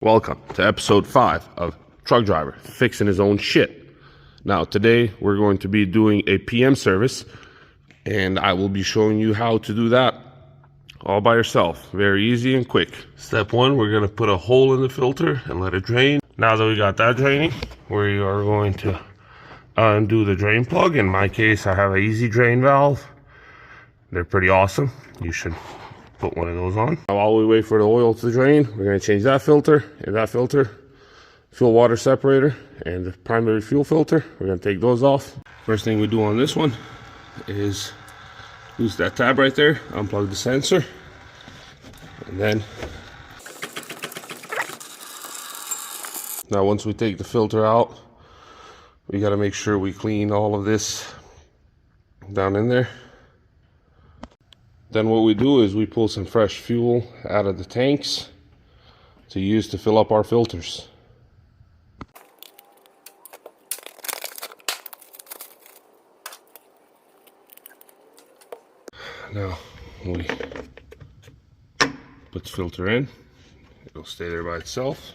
Welcome to episode 5 of Truck Driver Fixing His Own Shit. Now today we're going to be doing a PM service, and I will be showing you how to do that all by yourself. Very easy and quick. Step 1, we're going to put a hole in the filter and let it drain. Now that we got that draining, we are going to undo the drain plug. In my case, I have an easy drain valve. They're pretty awesome. You should put one of those on. Now while we wait for the oil to drain, we're going to change that filter and that filter, fuel water separator and the primary fuel filter. We're going to take those off. First thing we do on this one is use that tab right there, unplug the sensor, and then now once we take the filter out, we got to make sure we clean all of this down in there. Then what we do is we pull some fresh fuel out of the tanks to use to fill up our filters. Now we put the filter in, it'll stay there by itself.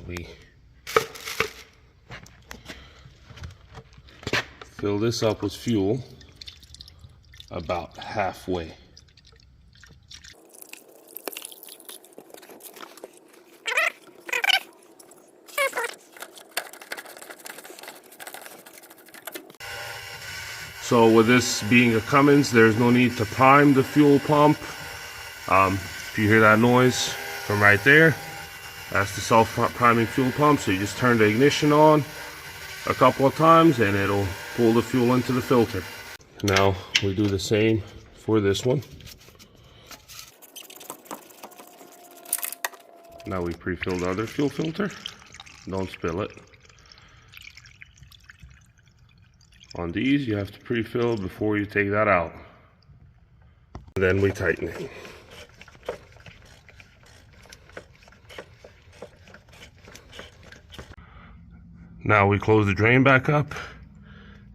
We fill this up with fuel about halfway. So with this being a Cummins, there's no need to prime the fuel pump. If you hear that noise from right there, that's the self-priming fuel pump. So you just turn the ignition on a couple of times and it'll pull the fuel into the filter. Now we do the same for this one. Now we pre-fill the other fuel filter. Don't spill it. On these you have to pre-fill before you take that out. Then we tighten it. Now we close the drain back up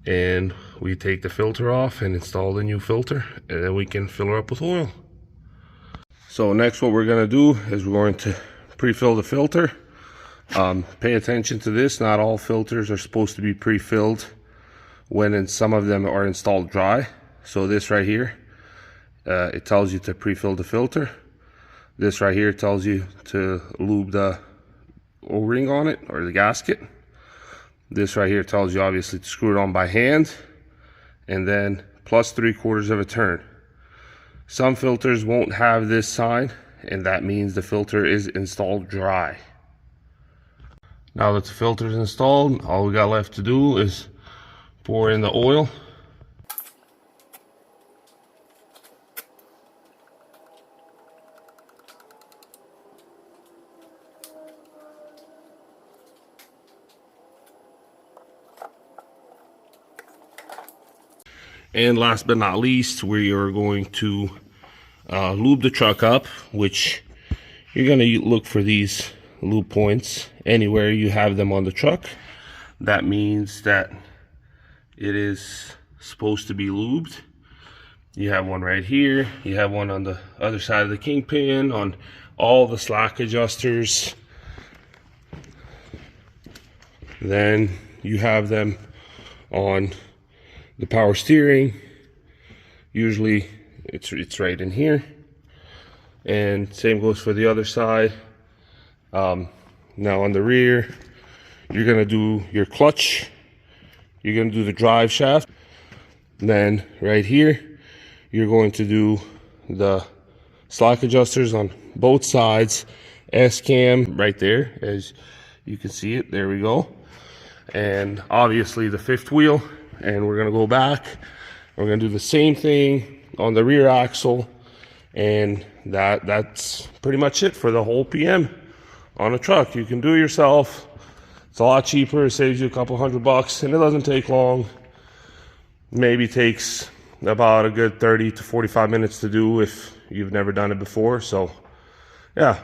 and we take the filter off and install the new filter, and then we can fill her up with oil. So next what we're going to do is we're going to pre-fill the filter. Pay attention to this, not all filters are supposed to be pre-filled when some of them are installed dry. So this right here, it tells you to pre-fill the filter. This right here tells you to lube the O-ring on it, or the gasket. This right here tells you obviously to screw it on by hand, and then plus 3/4 of a turn. Some filters won't have this sign, and that means the filter is installed dry. Now that the filter is installed, all we got left to do is pour in the oil. And last but not least, we are going to lube the truck up, which you're going to look for these lube points anywhere you have them on the truck. That means that it is supposed to be lubed. You have one right here, you have one on the other side of the kingpin, on all the slack adjusters. Then you have them on the power steering. Usually it's right in here, and same goes for the other side. Now on the rear, you're gonna do your clutch, you're gonna do the drive shaft, then right here you're going to do the slack adjusters on both sides, S-cam right there, as you can see it, there we go, and obviously the fifth wheel. And we're gonna go back, we're gonna do the same thing on the rear axle, and that's pretty much it for the whole PM on a truck. You can do it yourself. It's a lot cheaper, it saves you a couple $100, and it doesn't take long. Maybe takes about a good 30 to 45 minutes to do if you've never done it before. So yeah,